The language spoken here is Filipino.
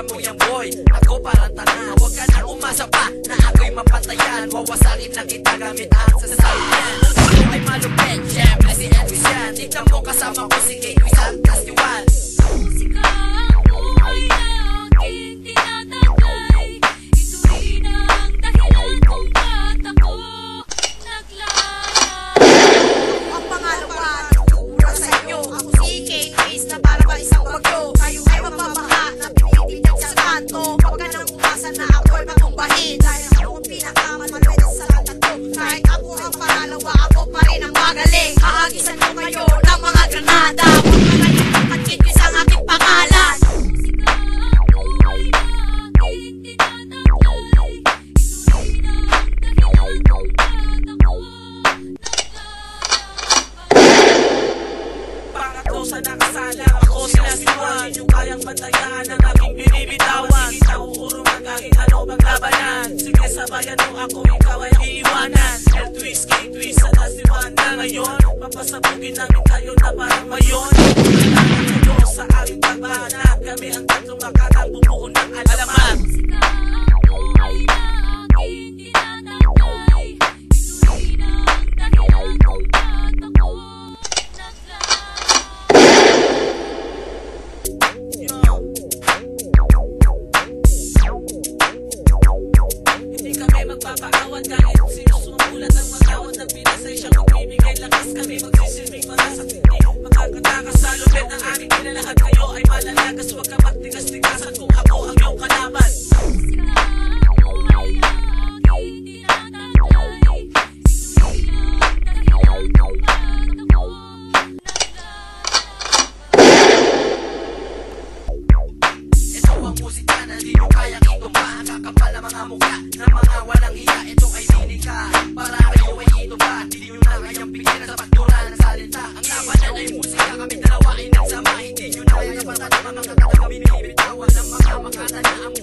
itsura mo yung boy. Ako parang tanga, huwag ka na umasa pa na ako'y mapatayan. Wawasakin na kita gamit ang sasabihan. Ako ay malupit, syempre si Edwis yan. Tignan mo kasama ko si Kate Wiz at Castiwan. Musika ang buhay na aking tinatagay. Ito'y na ang dahilan kung ba't ako naglalakad. Ang pangalawan, ura sa inyo. Ako si Kate Wiz na para ba isang bagyo. Kayo ay mababaha na pinititig sa kanto. Huwag ka nang umasa na ako'y matumbahin. Dahil ako ang pinakamalwit sa tatlo. Kahit ako ang pangalawa, ako pa rin ang magaling. Aagisan ko kayo ng mga granada. Huwag ka kayo at Kate Wiz ang aking pangalan. Musika ang buhay na aking tinatagay. Ito'y na ang dahilan kung ba't ako naglalakad. Pangatlo sa nakasala, ako sila si Juan. Yung kayang bantayan ang aking binibitawan. Kita ko urungan kahit ano bang labanan. Sige sabayan mo ako, ikaw ay iiwanan. Edwis, Kate Wiz, sa Castiwan na ngayon. Papasabugin namin kayo na parang mayon. Nananagulo sa aming pagbanat. Kami ang tatlong makatang bumuo ng alamat. Musika ang buhay na aking tinatagay. Ito'y na ang dahilan kung ba't ako naglalakad. Hindi kami magpapaawat kahit sinusumulat ang magawat ng pinasay siya magbibigay lakas. Kami magsisilbing para sa hindi makakatakas sa lupit ng aking pinalahad. Kayo ay malalagas, huwag ka magtigas-tigasan kung ako ang iyong kalaban. Musika ang buhay na aking tinatagay. Ito'y na ang dahilan kung ba't ako naglalakad. Ito ang musika na di nyo kayang itumba. Ang kakapal na mga mukha ng mga walang hiya. Ito ay linika para kayo ay itumba. Di nyo na kayang pigilan sa pagdura ng salita. Ang labanan ay musika, kami dalawa ay nagsama. Hindi nyo na kaya pagkata ng mga kata kami binibitawan ng mga makata na ang